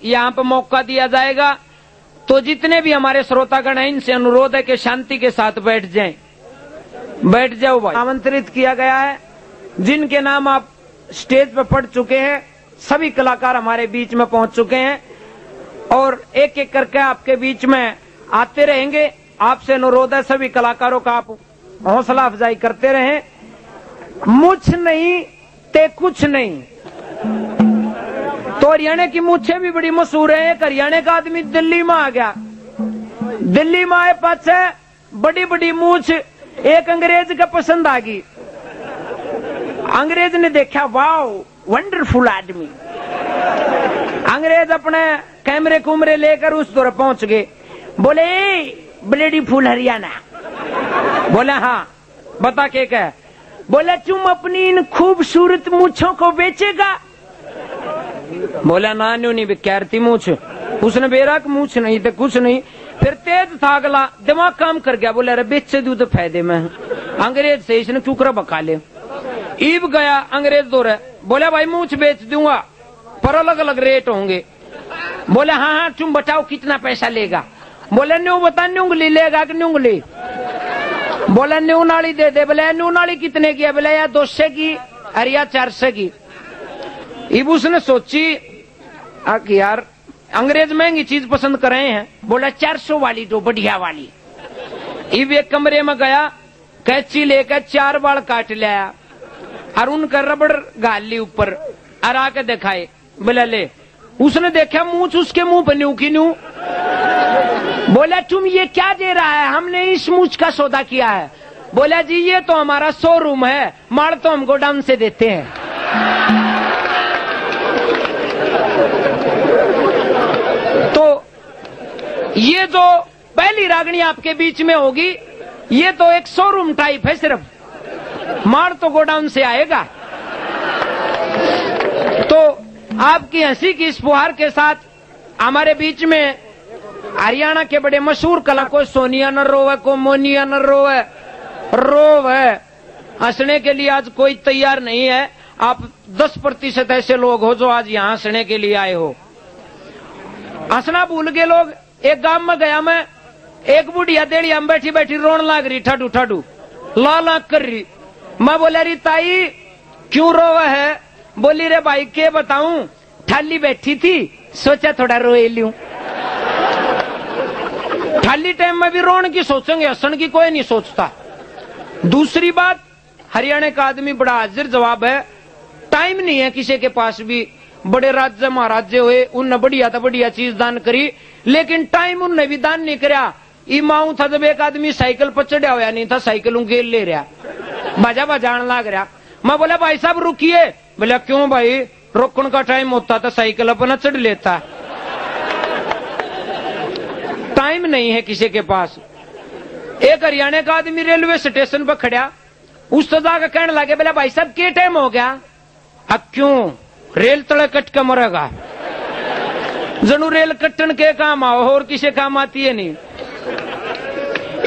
यहाँ पर मौका दिया जाएगा, तो जितने भी हमारे श्रोतागण हैं इनसे अनुरोध है कि शांति के साथ बैठ जाएं। बैठ जाओ भाई। आमंत्रित किया गया है, जिनके नाम आप स्टेज पर पढ़ चुके हैं, सभी कलाकार हमारे बीच में पहुंच चुके हैं और एक एक करके आपके बीच में आते रहेंगे। आपसे अनुरोध है सभी कलाकारों का आप हौसला अफजाई करते रहें। मुझ नहीं ते कुछ नहीं, तो हरियाणा की मूछे भी बड़ी मशहूर है। एक हरियाणा का आदमी दिल्ली में आ गया, दिल्ली में आए पाछे बड़ी बड़ी मूछ एक अंग्रेज का पसंद आ गई। अंग्रेज ने देखा, वाओ वंडरफुल आदमी। अंग्रेज अपने कैमरे कुमरे लेकर उस तरफ पहुंच गए। बोले ब्लेडी फुल हरियाणा। बोले हाँ, बता के क्या? बोले तुम अपनी इन खूबसूरत मूछों को बेचेगा? बोला ना, न्यू नहीं बिकती मूछ। उसने बेरा की मूछ नहीं तो कुछ नहीं। फिर तेज था अगला, दिमाग काम कर गया। बोले अरे बेच दू तो फायदे में। अंग्रेज से इसने चुकरा बका ले। ईब गया अंग्रेज दो रहे। बोले भाई मूछ बेच दूंगा पर अलग अलग रेट होंगे। बोले हाँ हाँ तुम बताओ कितना पैसा लेगा? बोले न्यू बता, न्यूंगली लेगा कि न्यूंगली? बोले न्यू नाली दे दे। बोले न्यू नाली कितने की है? बोले या 200 की और या 400 की। इब उसने सोची कि यार अंग्रेज महंगी चीज पसंद कर रहे हैं। बोला 400 वाली दो, बढ़िया वाली। इब एक कमरे में गया, कैंची लेकर 4 बाल काट लिया और उनका रबड़ गाल ली ऊपर और आके दिखाए। बोला ले। उसने देखा मूछ उसके मुंह पर न्यू की न्यू। बोला तुम ये क्या दे रहा है? हमने इस मूछ का सौदा किया है। बोला जी ये तो हमारा शोरूम है, माल तो हम गोडाउन से देते हैं। तो ये जो पहली रागनी आपके बीच में होगी, ये तो एक शोरूम टाइप है, सिर्फ माल तो गोडाउन से आएगा। तो आपकी हंसी की इस फुहार के साथ हमारे बीच में हरियाणा के बड़े मशहूर कला, को सोनिया न रोवे, को मोनिया न रोवे, रोवे। हंसने के लिए आज कोई तैयार नहीं है। आप 10% ऐसे लोग हो जो आज यहाँ हंसने के लिए आए हो। हंसना भूल गए लोग। एक गांव में गया मैं, एक बुढ़िया देड़िया में बैठी बैठी रोन लाग रही, ठाडू ठाडू ला कर रही। मैं बोला री ताई क्यों रोवे है? बोली रे भाई के बताऊं, ठाली बैठी थी, सोचा थोड़ा रोए लूं। खाली टाइम में भी रोन की सोचेंगे, हंसन की कोई नहीं सोचता। दूसरी बात, हरियाणा का आदमी बड़ा हाजिर जवाब है। टाइम नहीं है किसी के पास भी। बड़े राज्य महाराजे हुए, उनने बढ़िया तो बढ़िया चीज दान करी, लेकिन टाइम उनने भी दान नहीं करा। इमाऊ था जब एक आदमी साइकिल पर चढ़ा हुआ नहीं था, साइकिल गेल ले रहा, बाजा बजान लाग रहा। मैं बोला भाई साहब रुकिए। बोला क्यों भाई? रोकने का टाइम होता तो साइकिल अपना चढ़ लेता। टाइम नहीं है किसी के पास। एक हरियाणा का आदमी रेलवे स्टेशन पर खड़ा, उस तो जाकर कहने लगे, बोला भाई साहब क्या टाइम हो गया? अब क्यों? रेल तले कट के मरेगा। जनू रेल कट्टन के काम आओ, और किसी काम आती है नहीं।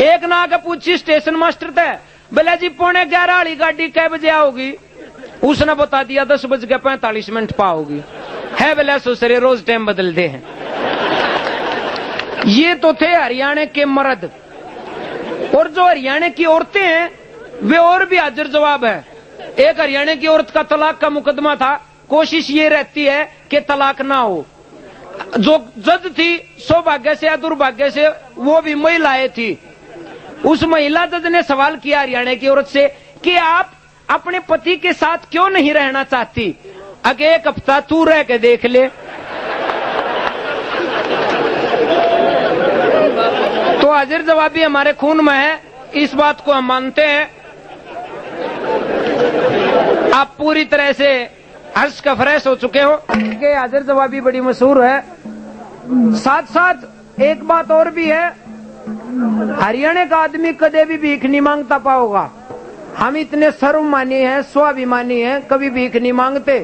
एक ना आकर पूछी स्टेशन मास्टर थे, बोला जी 11:15 वाली गाड़ी कै बजे आओगी? उसने बता दिया 10:45 पाओगी। है बोला सुसरे रोज टाइम बदलते हैं। ये तो थे हरियाणा के मर्द। और जो हरियाणा की औरतें हैं वे और भी हाजिर जवाब है। एक हरियाणा की औरत का तलाक का मुकदमा था। कोशिश ये रहती है कि तलाक ना हो। जो जज थी सौभाग्य से या दुर्भाग्य से वो भी महिलाएं थी। उस महिला जज ने सवाल किया हरियाणा की औरत से कि आप अपने पति के साथ क्यों नहीं रहना चाहती? अगे 1 हफ्ता तू रह के देख ले। तो हाजिर जवाबी हमारे खून में है, इस बात को हम मानते हैं। आप पूरी तरह से हर्ष का फ्रेश हो चुके हो कि हाजिर जवाबी बड़ी मशहूर है। साथ साथ एक बात और भी है, हरियाणा का आदमी कदे भी भीख नहीं मांगता पाओगा। हम इतने सर्वमानी हैं, स्वाभिमानी हैं, कभी भीख नहीं मांगते।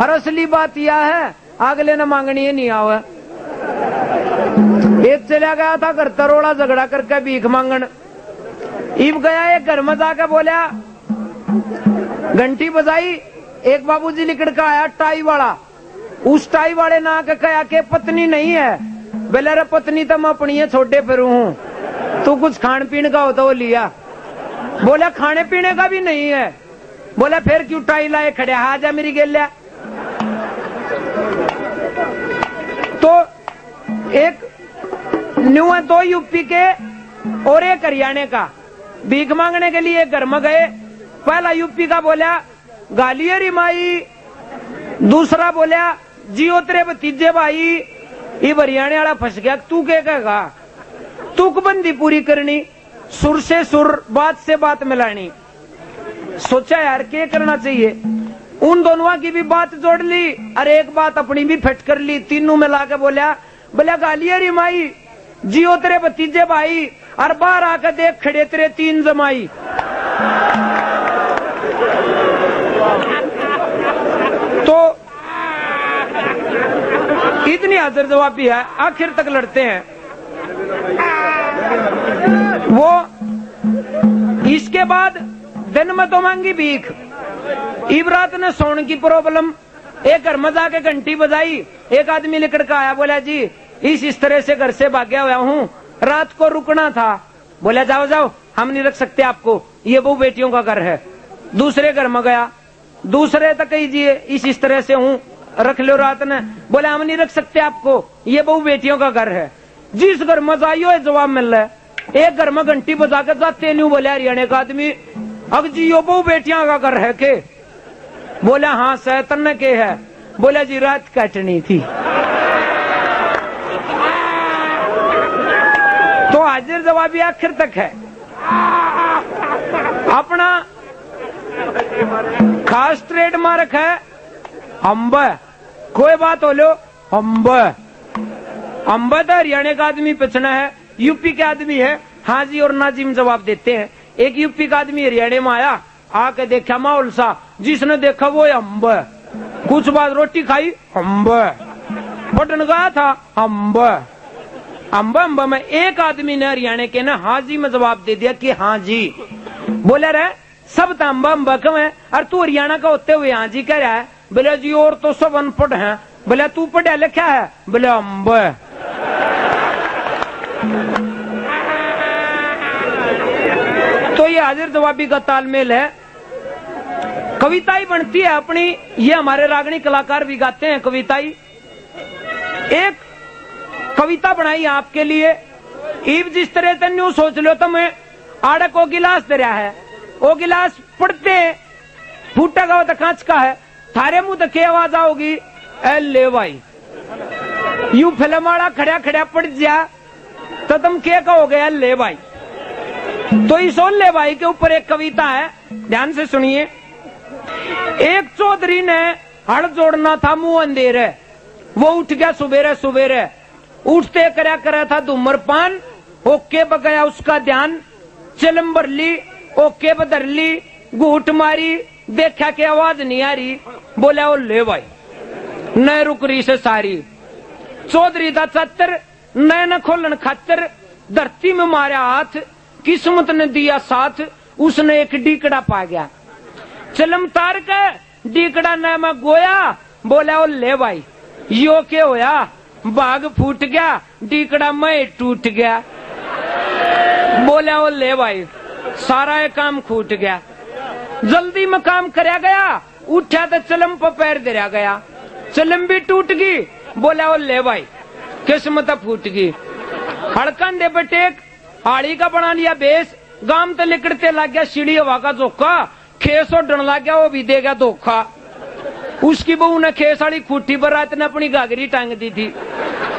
और असली बात यह है अगले ने मांगनी है नहीं आवे। एक चला गया था घर तरोड़ा झगड़ा करके भीख मांगन। इब गया एक घर में जाकर बोला, घंटी बजाई, एक बाबूजी लिकड़ का आया टाई वाला। उस टाई वाले ना कहा के पत्नी नहीं है। बोले रे पत्नी तो मैं अपनी है छोटे फिर हूं, तू कुछ खान पीने का हो तो लिया। बोला खाने पीने का भी नहीं है। बोला फिर क्यों टाई लाए खड़े, आ जा मेरी गेल्या। तो एक न्यू है, 2 यूपी के और एक हरियाणा का भीख मांगने के लिए घर में गए। पहला यूपी का बोला गालिये री माई, दूसरा बोला जियो तेरे भतीजे भाई। ये हरियाणा वाला फंस गया, तू क्या कहेगा, तुकबंदी पूरी करनी, सुर से सुर बात से बात मिलानी। सोचा यार क्या करना चाहिए, उन दोनों की भी बात जोड़ ली और एक बात अपनी भी फिट कर ली। तीनों मिला के बोला गालिये री माई, जियो तेरे भतीजे भाई, और बाहर आकर देख खड़े तेरे 3 जमाई। तो इतनी हाजिर जवाबी है, आखिर तक लड़ते हैं वो। इसके बाद दिन में तो मांगी भीख। इबरात ने सोने की प्रॉब्लम, एक घर में जाके घंटी बजाई। एक आदमी निकल कर आया, बोला जी इस तरह से घर से भाग्या हुआ हूँ, रात को रुकना था। बोला जाओ जाओ, हम नहीं रख सकते आपको, ये बहु बेटियों का घर है। दूसरे घर में गया, दूसरे तक कीजिए इस तरह से हूँ, रख लो रात ने। बोले हम नहीं रख सकते आपको, ये बहु बेटियों का घर है। जिस घर में जाइयो जवाब मिल रहा है। एक घर में घंटी बजा कर जाते नहीं, बोले हरियाणा का आदमी, अब जी यो बहु बेटियां का घर है के? बोला हाँ सैतन के है। बोला जी रात काटनी थी। तो हाजिर जवाबी आखिर तक है। अपना खास ट्रेडमार्क है अम्ब। कोई बात हो लो अम्ब, अम्ब तो हरियाणा का आदमी पिछड़ा है, यूपी के आदमी है हाँ जी और ना जी में जवाब देते हैं। एक यूपी का आदमी हरियाणा में आया, आके देखा माहौल सा, जिसने देखा वो अम्ब। कुछ बाद रोटी खाई अम्ब, बटन गया था अम्ब, अम्ब अम्ब में। एक आदमी ने हरियाणा के ना हाँ जी में जवाब दे दिया कि हाँ जी। बोले रे सब तो अम्बा अम्बा क्यों है, और तू हरियाणा का होते हुए हाँ जी कह रहा है। बोले जी और तो सब अनपढ़ हैं। बोले तू पढ़ा लिखा है? बोले अम्ब। तो ये हाजिर जवाबी का तालमेल है। कविताई बनती है अपनी, ये हमारे रागनी कलाकार भी गाते हैं कविताई। एक कविता बनाई आपके लिए, इब जिस तरह से न्यू सोच लो तो मैं आड़े को गिलास दे रहा है, वो गिलास पड़ते फूटा का तो कांच का है, थारे मुंह तक आवाज आओगी ए ले भाई। यू फिल्म वाला खड़ा खड़ा पड़ जा तो तुम क्या कहोगे ले भाई। तो इस ले भाई के ऊपर एक कविता है, ध्यान से सुनिए। एक चौधरी ने हड़ जोड़ना था मुंह अंधेरे, वो उठ गया सुबेरे सुबेरे, उठते करया करा था धूम्रपान, ओके बगया उसका ध्यान, चिलम भर ली ओके बदर ली, घूट मारी देखा के आवाज नहीं आ रही, बोला ओ ले भाई न रुक रही से सारी। चौधरी का चतर नए न खोलन खातर, धरती में मारा हाथ किस्मत ने दिया साथ, उसने एक डीकड़ा पा गया। चिलम तार के डीकड़ा न में गोया, बोला ओ ले भाई यो के होया, बाघ फूट गया डीकड़ा मैं टूट गया। बोला ओ ले भाई सारा ये काम खूट गया। जल्दी में काम करया गया, उठा तो चिलम पर पैर दरिया गया, चिलम भी टूट गई। बोला ओ ले भाई किस्मत फूट गई। हड़कन दे बटेक हाड़ी का बना लिया बेस, गाम तो लिकड़ते लग गया सीढ़ी हवा का झोंका, खेस उड़न लग गया वो भी देगा धोखा। उसकी बहू ने खेस वाली खूटी पर रात ने अपनी गागरी टांग दी थी,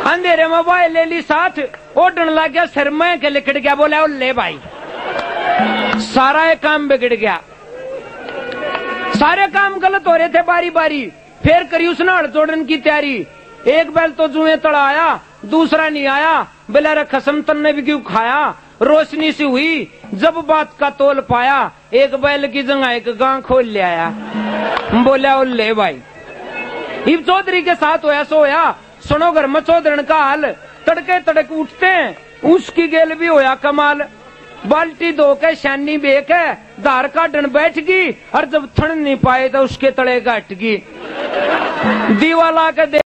अंधेरे में वाय ले ली साथ, उड़न लग गया सिर में के लिकड़ गया। बोला ओ ले भाई सारा ये काम बिगड़ गया। सारे काम गलत हो रहे थे बारी बारी, फिर करी उसने हड़ जोड़न की तैयारी। एक बैल तो जुए तड़ा आया, दूसरा नहीं आया, बेला रे खसम तन्ने भी क्यों खाया। रोशनी सी हुई जब बात का तोल पाया, एक बैल की जगह एक गां खोल ले आया। बोला ओ ले भाई इब चौधरी के साथ होया सोया, सुनो घर में चौधरन का हाल, तड़के तड़क उठते हैं उसकी गेल भी होया कमाल। बाल्टी धो के शानी बेक है, धार काटन बैठ गई, और जब थन नहीं पाए तो उसके तले घट गई। दीवा ला के दे